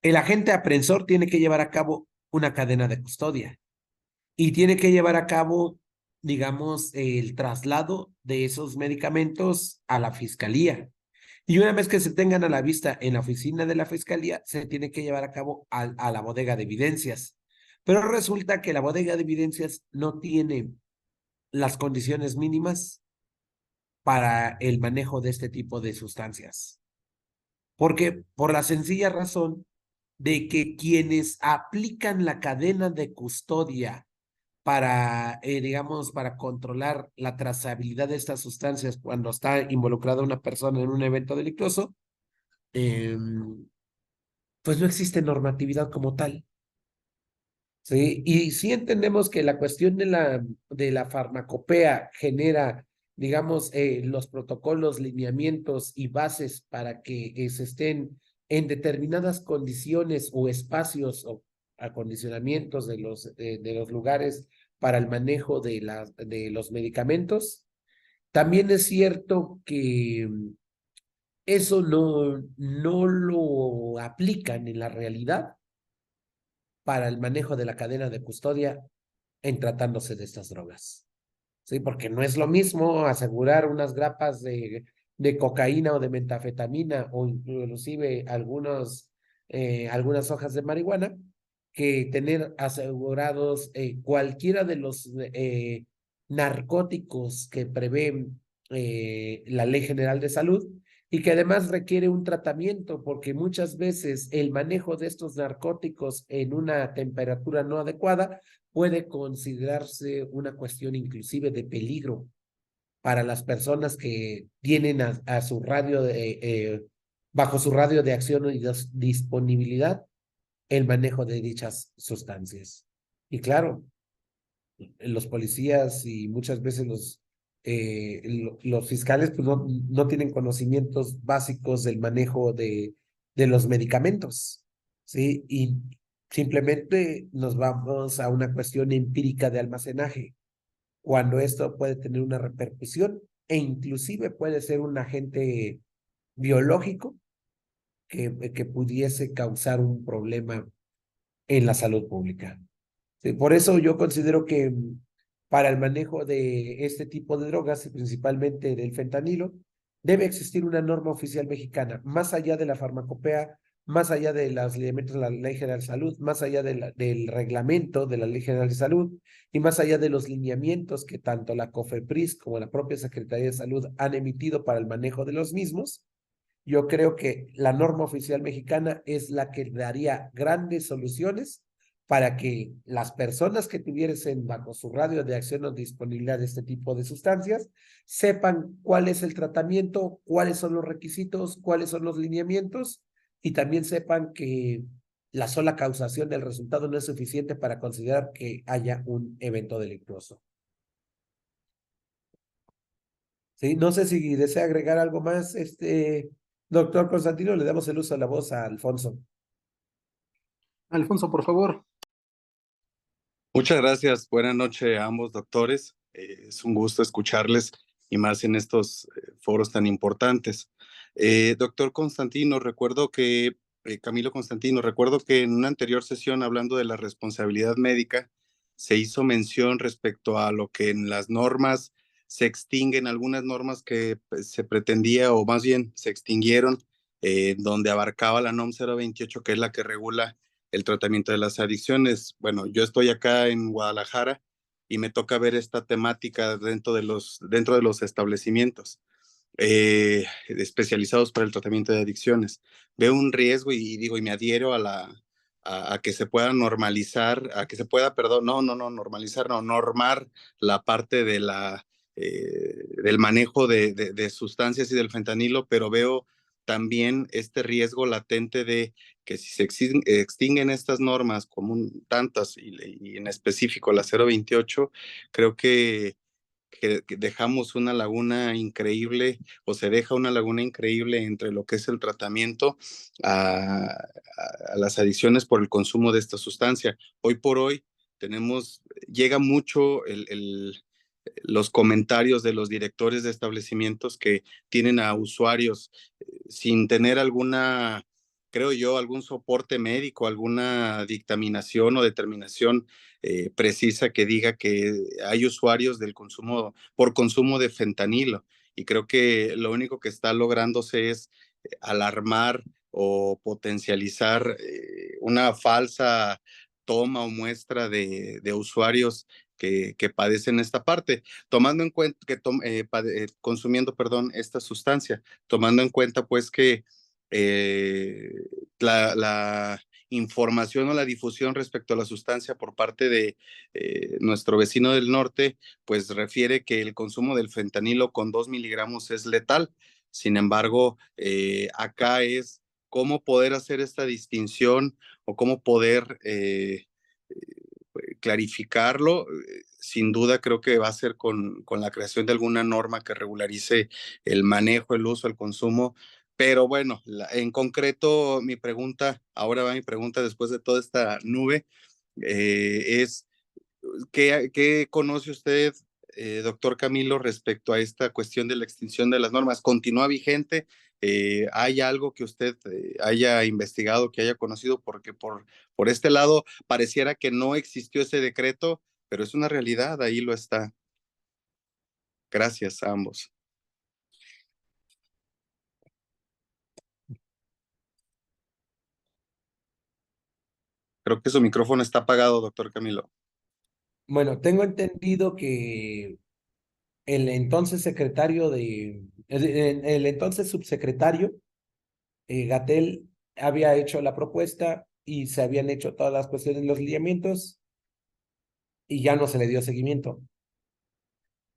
el agente apreensor tiene que llevar a cabo una cadena de custodia y tiene que llevar a cabo, digamos, el traslado de esos medicamentos a la fiscalía. Y una vez que se tengan a la vista en la oficina de la fiscalía, se tiene que llevar a cabo a la bodega de evidencias. Pero resulta que la bodega de evidencias no tiene las condiciones mínimas para el manejo de este tipo de sustancias. Porque por la sencilla razón de que quienes aplican la cadena de custodia para, digamos, para controlar la trazabilidad de estas sustancias cuando está involucrada una persona en un evento delictuoso, pues no existe normatividad como tal. ¿Sí? Y sí entendemos que la cuestión de la farmacopea genera, digamos, los protocolos, lineamientos y bases para que se estén en determinadas condiciones o espacios o acondicionamientos de los lugares para el manejo de los medicamentos. También es cierto que eso no lo aplican en la realidad para el manejo de la cadena de custodia en tratándose de estas drogas. Sí, porque no es lo mismo asegurar unas grapas de cocaína o de metafetamina o inclusive algunas hojas de marihuana que tener asegurados cualquiera de los narcóticos que prevé la Ley General de Salud y que además requiere un tratamiento porque muchas veces el manejo de estos narcóticos en una temperatura no adecuada puede considerarse una cuestión inclusive de peligro para las personas que tienen a su radio bajo su radio de acción y disponibilidad el manejo de dichas sustancias. Y claro, los policías y muchas veces los fiscales pues no tienen conocimientos básicos del manejo de los medicamentos, ¿sí? Y simplemente nos vamos a una cuestión empírica de almacenaje, cuando esto puede tener una repercusión e inclusive puede ser un agente biológico que pudiese causar un problema en la salud pública. Sí, por eso yo considero que para el manejo de este tipo de drogas y principalmente del fentanilo, debe existir una norma oficial mexicana, más allá de la farmacopea, más allá de los lineamientos de la Ley General de Salud, más allá del reglamento de la Ley General de Salud y más allá de los lineamientos que tanto la COFEPRIS como la propia Secretaría de Salud han emitido para el manejo de los mismos. Yo creo que la norma oficial mexicana es la que daría grandes soluciones para que las personas que tuviesen bajo su radio de acción o disponibilidad de este tipo de sustancias sepan cuál es el tratamiento, cuáles son los requisitos, cuáles son los lineamientos y también sepan que la sola causación del resultado no es suficiente para considerar que haya un evento delictuoso. Sí, no sé si desea agregar algo más, doctor Constantino, le damos el uso de la voz a Alfonso. Alfonso, por favor. Muchas gracias. Buenas noches a ambos doctores. Es un gusto escucharles y más en estos foros tan importantes. Doctor Constantino, Camilo Constantino, recuerdo que en una anterior sesión hablando de la responsabilidad médica se hizo mención respecto a lo que en las normas se extinguen, algunas normas que se pretendía o más bien se extinguieron, donde abarcaba la NOM 028, que es la que regula el tratamiento de las adicciones. Bueno, yo estoy acá en Guadalajara y me toca ver esta temática dentro de los establecimientos especializados para el tratamiento de adicciones. Veo un riesgo y digo, y me adhiero a que se pueda normalizar, a que se pueda, perdón, normalizar, no, normar la parte de del manejo de sustancias y del fentanilo, pero veo también este riesgo latente de que si se extinguen estas normas como tantas y en específico la 028, creo que dejamos una laguna increíble o se deja una laguna increíble entre lo que es el tratamiento a las adicciones por el consumo de esta sustancia. Hoy por hoy llega mucho los comentarios de los directores de establecimientos que tienen a usuarios sin tener creo yo, algún soporte médico, alguna dictaminación o determinación precisa que diga que hay usuarios por consumo de fentanilo. Y creo que lo único que está lográndose es alarmar o potencializar una falsa toma o muestra de usuarios que padecen esta parte, tomando en cuenta consumiendo, perdón, esta sustancia, tomando en cuenta pues que la información o la difusión respecto a la sustancia por parte de nuestro vecino del norte, pues refiere que el consumo del fentanilo con 2 miligramos es letal. Sin embargo, acá es cómo poder hacer esta distinción o cómo poder clarificarlo. Sin duda creo que va a ser con la creación de alguna norma que regularice el manejo, el uso, el consumo. Pero bueno, en concreto ahora va mi pregunta después de toda esta nube, es ¿qué conoce usted, doctor Camilo, respecto a esta cuestión de la extinción de las normas? ¿Continúa vigente? ¿Hay algo que usted haya investigado, que haya conocido? Porque por este lado pareciera que no existió ese decreto, pero es una realidad, ahí lo está. Gracias a ambos. Creo que su micrófono está apagado, doctor Camilo. Bueno, tengo entendido que el entonces el entonces subsecretario Gatell había hecho la propuesta y se habían hecho todas las cuestiones, los lineamientos y ya no se le dio seguimiento.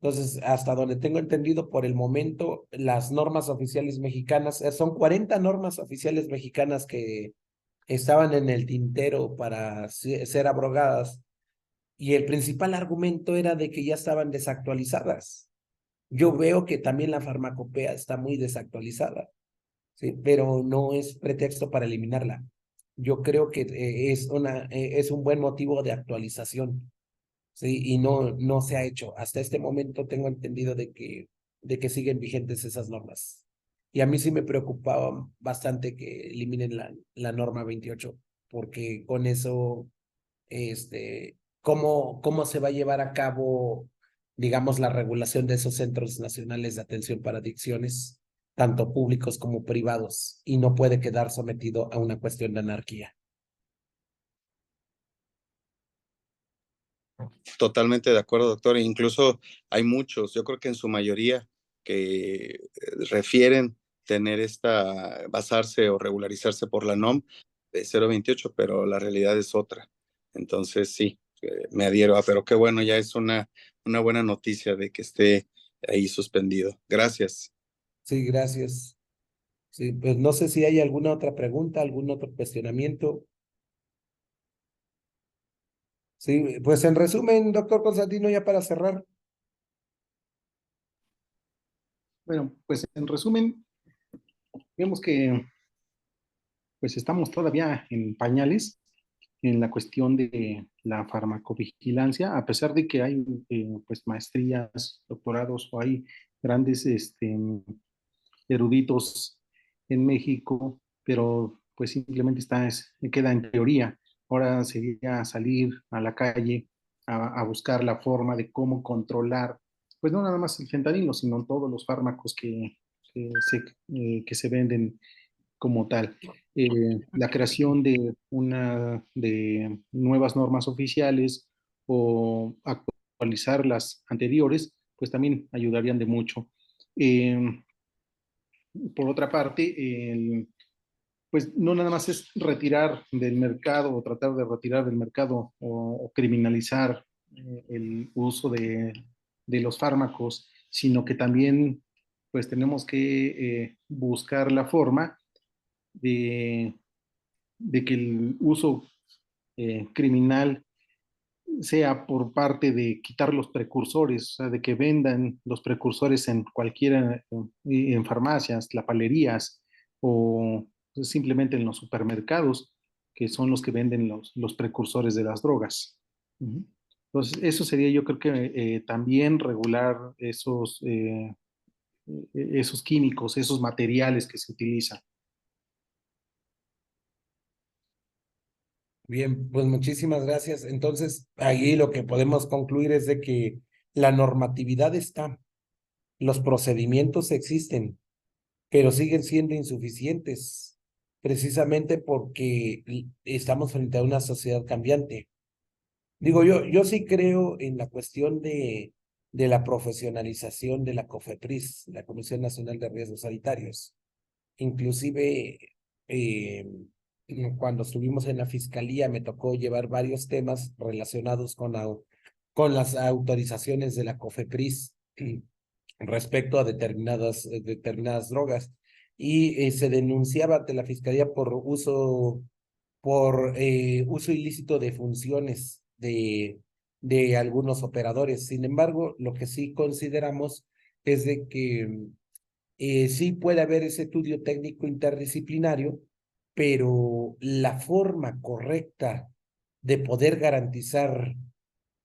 Entonces, hasta donde tengo entendido, por el momento, las normas oficiales mexicanas, son 40 normas oficiales mexicanas que estaban en el tintero para ser abrogadas y el principal argumento era de que ya estaban desactualizadas. Yo veo que también la farmacopea está muy desactualizada, ¿sí? Pero no es pretexto para eliminarla. Yo creo que es un buen motivo de actualización, ¿sí? Y no se ha hecho. Hasta este momento tengo entendido de que siguen vigentes esas normas. Y a mí sí me preocupaba bastante que eliminen la norma 28, porque con eso, ¿cómo se va a llevar a cabo, digamos, la regulación de esos centros nacionales de atención para adicciones, tanto públicos como privados? Y no puede quedar sometido a una cuestión de anarquía. Totalmente de acuerdo, doctor. E incluso hay muchos, yo creo que en su mayoría, que refieren tener basarse o regularizarse por la NOM de 028, pero la realidad es otra. Entonces, sí, me adhiero pero qué bueno, ya es una buena noticia de que esté ahí suspendido. Gracias. Sí, gracias. Sí, pues no sé si hay alguna otra pregunta, algún otro cuestionamiento. Sí, pues en resumen, doctor Constantino, ya para cerrar. Bueno, pues en resumen, vemos que pues estamos todavía en pañales en la cuestión de la farmacovigilancia, a pesar de que hay pues maestrías, doctorados o hay grandes eruditos en México, pero pues simplemente queda en teoría. Ahora sería salir a la calle a buscar la forma de cómo controlar, pues no nada más el fentanilo, sino todos los fármacos que se venden como tal. La creación de nuevas normas oficiales o actualizar las anteriores, pues también ayudarían de mucho. Eh, por otra parte, pues no nada más es retirar del mercado o tratar de retirar del mercado o criminalizar el uso de los fármacos, sino que también pues tenemos que buscar la forma de, de que el uso criminal sea por parte de quitar los precursores, o sea, de que vendan los precursores en cualquiera, en farmacias, lapalerías o simplemente en los supermercados, que son los que venden los precursores de las drogas. Uh-huh. Entonces, eso sería yo creo que también regular esos químicos, esos materiales que se utilizan. Bien, pues muchísimas gracias. Entonces, ahí lo que podemos concluir es de que la normatividad está, los procedimientos existen, pero siguen siendo insuficientes, precisamente porque estamos frente a una sociedad cambiante. Digo, yo sí creo en la cuestión de la profesionalización de la COFEPRIS, la Comisión Nacional de Riesgos Sanitarios. Inclusive, eh, cuando estuvimos en la fiscalía, me tocó llevar varios temas relacionados con las autorizaciones de la COFEPRIS respecto a determinadas drogas. Y se denunciaba ante la fiscalía por uso ilícito de funciones de algunos operadores. Sin embargo, lo que sí consideramos es de que sí puede haber ese estudio técnico interdisciplinario, pero la forma correcta de poder garantizar,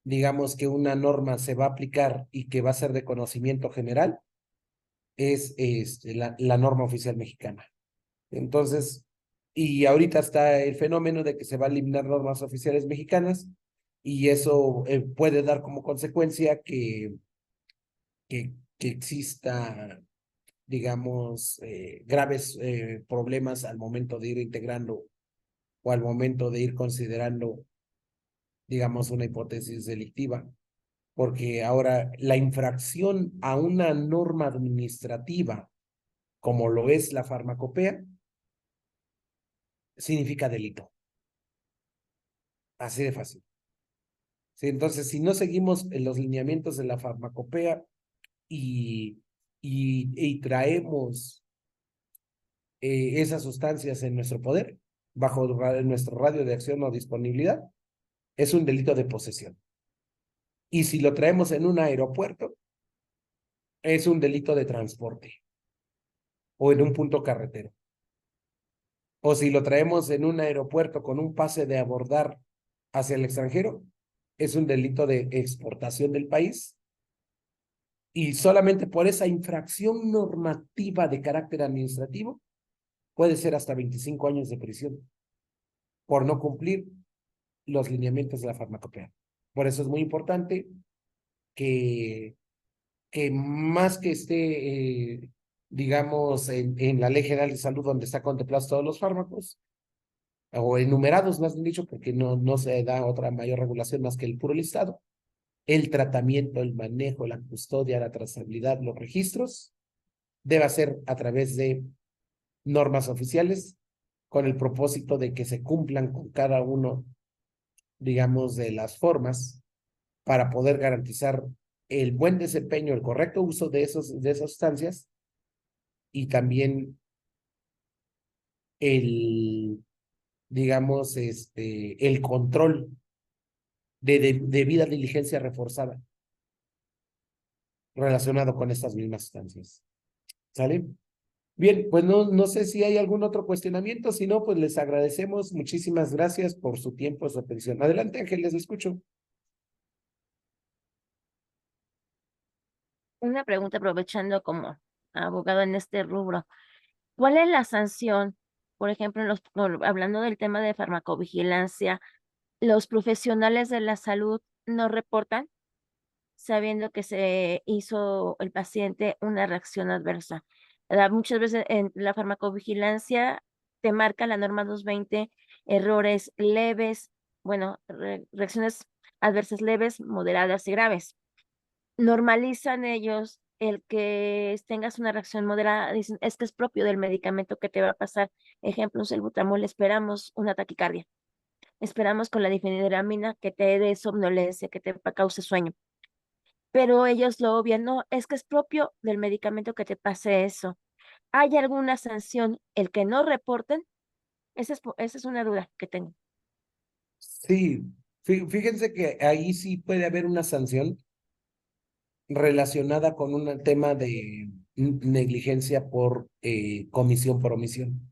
digamos, que una norma se va a aplicar y que va a ser de conocimiento general es la norma oficial mexicana. Entonces, y ahorita está el fenómeno de que se va a eliminar normas oficiales mexicanas y eso puede dar como consecuencia que exista, digamos, graves problemas al momento de ir integrando o al momento de ir considerando, digamos, una hipótesis delictiva, porque ahora la infracción a una norma administrativa, como lo es la farmacopea, significa delito. Así de fácil. Sí, entonces, si no seguimos en los lineamientos de la farmacopea y traemos esas sustancias en nuestro poder, bajo nuestro radio de acción o disponibilidad, es un delito de posesión. Y si lo traemos en un aeropuerto, es un delito de transporte o en un punto carretero. O si lo traemos en un aeropuerto con un pase de abordar hacia el extranjero, es un delito de exportación del país. Y solamente por esa infracción normativa de carácter administrativo puede ser hasta 25 años de prisión por no cumplir los lineamientos de la farmacopea. Por eso es muy importante que más que esté, digamos, en la Ley General de Salud donde está contemplados todos los fármacos, o enumerados, más bien dicho, porque no se da otra mayor regulación más que el puro listado, el tratamiento, el manejo, la custodia, la trazabilidad, los registros, debe ser a través de normas oficiales con el propósito de que se cumplan con cada uno, digamos, de las formas para poder garantizar el buen desempeño, el correcto uso de esas sustancias y también el, digamos, el control de debida diligencia reforzada relacionado con estas mismas sustancias. ¿Sale? Bien, pues no sé si hay algún otro cuestionamiento, si no, pues les agradecemos. Muchísimas gracias por su tiempo, su atención. Adelante, Ángel, les escucho. Una pregunta aprovechando como abogado en este rubro. ¿Cuál es la sanción? Por ejemplo, hablando del tema de farmacovigilancia, los profesionales de la salud no reportan sabiendo que se hizo el paciente una reacción adversa. Muchas veces en la farmacovigilancia te marca la norma 220 errores leves, bueno, reacciones adversas leves, moderadas y graves. Normalizan ellos el que tengas una reacción moderada, dicen, es que es propio del medicamento que te va a pasar. Ejemplo, un salbutamol, esperamos una taquicardia. Esperamos con la difeniramina que te dé somnolencia, que te cause sueño. Pero ellos lo obvian, no, es que es propio del medicamento que te pase eso. ¿Hay alguna sanción el que no reporten? Esa es una duda que tengo. Sí, fíjense que ahí sí puede haber una sanción relacionada con un tema de negligencia por comisión por omisión.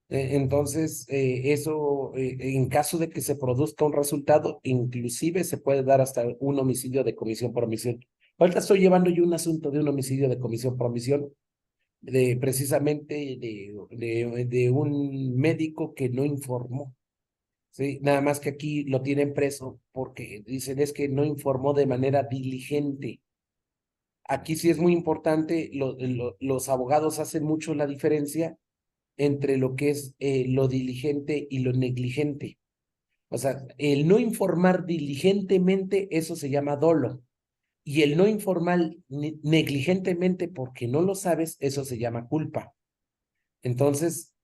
Entonces, eso, en caso de que se produzca un resultado, inclusive se puede dar hasta un homicidio de comisión por omisión. Ahorita estoy llevando yo un asunto de un homicidio de comisión por omisión, precisamente de un médico que no informó. Sí, nada más que aquí lo tienen preso porque dicen es que no informó de manera diligente. Aquí sí es muy importante, los abogados hacen mucho la diferencia entre lo que es lo diligente y lo negligente. O sea, el no informar diligentemente, eso se llama dolo. Y el no informar negligentemente porque no lo sabes, eso se llama culpa. Entonces,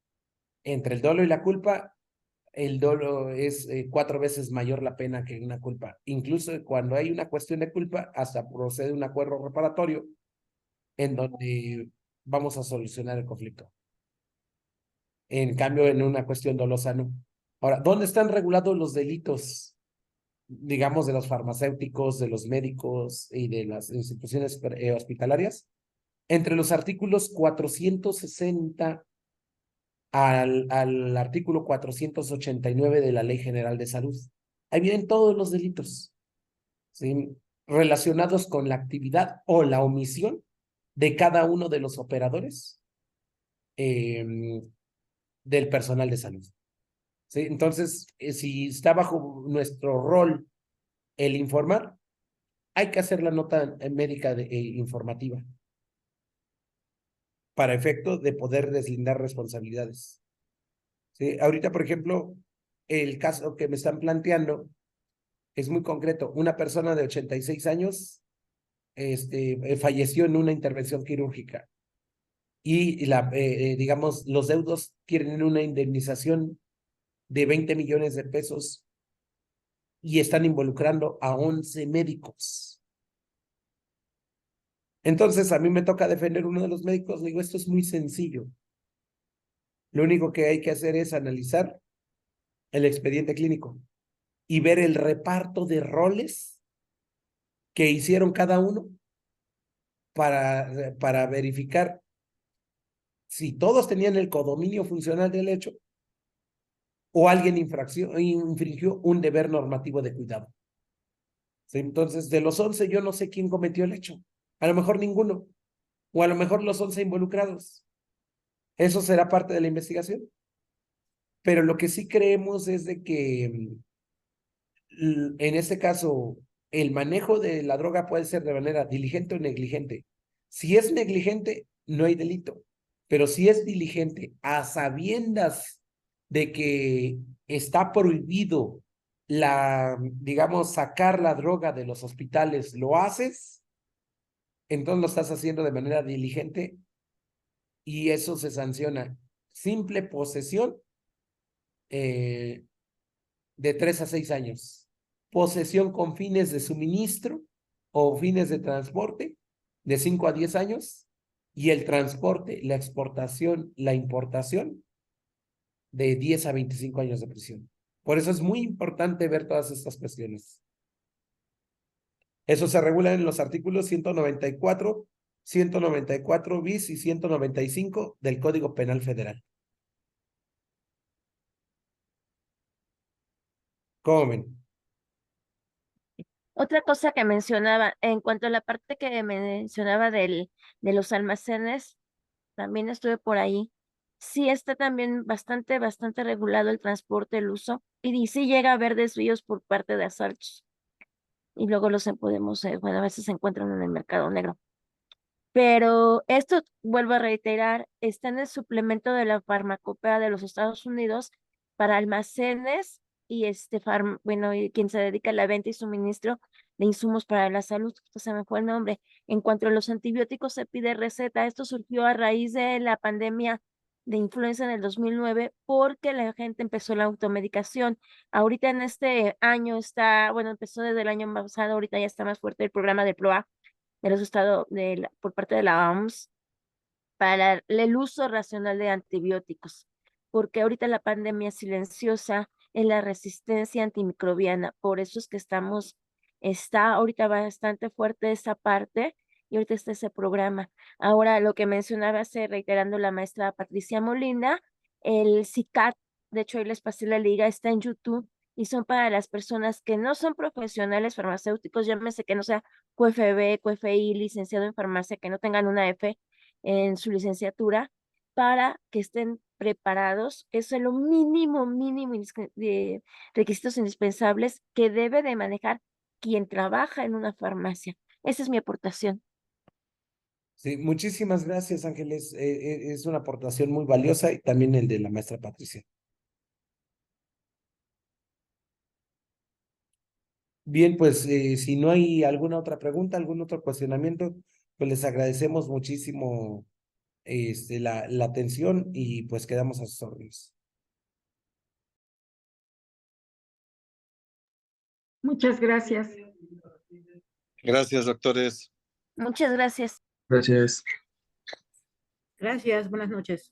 entre el dolo y la culpa, el dolo es 4 veces mayor la pena que una culpa. Incluso cuando hay una cuestión de culpa, hasta procede un acuerdo reparatorio en donde vamos a solucionar el conflicto. En cambio, en una cuestión dolosa, no. Ahora, ¿dónde están regulados los delitos, digamos, de los farmacéuticos, de los médicos y de las instituciones hospitalarias? Entre los artículos 460 al artículo 489 de la Ley General de Salud. Ahí vienen todos los delitos, ¿sí?, relacionados con la actividad o la omisión de cada uno de los operadores del personal de salud. ¿Sí? Entonces, si está bajo nuestro rol el informar, hay que hacer la nota médica informativa para efecto de poder deslindar responsabilidades. ¿Sí? Ahorita, por ejemplo, el caso que me están planteando es muy concreto. Una persona de 86 años falleció en una intervención quirúrgica y digamos, los deudos tienen una indemnización de 20 millones de pesos y están involucrando a 11 médicos. Entonces, a mí me toca defender uno de los médicos. Digo, esto es muy sencillo. Lo único que hay que hacer es analizar el expediente clínico y ver el reparto de roles que hicieron cada uno para verificar si todos tenían el codominio funcional del hecho o alguien infringió un deber normativo de cuidado. ¿Sí? Entonces, de los 11, yo no sé quién cometió el hecho. A lo mejor ninguno, o a lo mejor los 11 involucrados. Eso será parte de la investigación. Pero lo que sí creemos es de que en este caso el manejo de la droga puede ser de manera diligente o negligente. Si es negligente, no hay delito. Pero si es diligente a sabiendas de que está prohibido digamos, sacar la droga de los hospitales, lo haces, entonces lo estás haciendo de manera diligente y eso se sanciona. Simple posesión de 3 a 6 años. Posesión con fines de suministro o fines de transporte de 5 a 10 años. Y el transporte, la exportación, la importación de 10 a 25 años de prisión. Por eso es muy importante ver todas estas cuestiones. Eso se regula en los artículos 194, 194 bis y 195 del Código Penal Federal. ¿Cómo ven? Otra cosa que mencionaba, en cuanto a la parte que mencionaba de los almacenes, también estuve por ahí. Sí está también bastante regulado el transporte, el uso, y sí llega a haber desvíos por parte de asaltos. Y luego podemos, bueno, a veces se encuentran en el mercado negro. Pero esto, vuelvo a reiterar, está en el suplemento de la farmacopea de los Estados Unidos para almacenes y bueno, y quien se dedica a la venta y suministro de insumos para la salud, se me fue el nombre. En cuanto a los antibióticos, se pide receta. Esto surgió a raíz de la pandemia de influenza en el 2009 porque la gente empezó la automedicación. Ahorita en este año bueno, empezó desde el año pasado, ahorita ya está más fuerte el programa de PROA de los estados por parte de la OMS para el uso racional de antibióticos, porque ahorita la pandemia silenciosa es la resistencia antimicrobiana, por eso es que está ahorita bastante fuerte esa parte y ahorita está ese programa. Ahora, lo que mencionaba, reiterando la maestra Patricia Molina, el CICAT, de hecho, ahí les pasé la liga, está en YouTube y son para las personas que no son profesionales farmacéuticos, llámese que no sea QFB, QFI, licenciado en farmacia, que no tengan una F en su licenciatura, para que estén preparados. Eso es lo mínimo de requisitos indispensables que debe de manejar quien trabaja en una farmacia. Esa es mi aportación. Sí, muchísimas gracias, Ángeles. Es una aportación muy valiosa y también el de la maestra Patricia. Bien, pues si no hay alguna otra pregunta, algún otro cuestionamiento, pues les agradecemos muchísimo la atención y pues quedamos a sus órdenes. Muchas gracias. Gracias, doctores. Muchas gracias. Gracias. Gracias, buenas noches.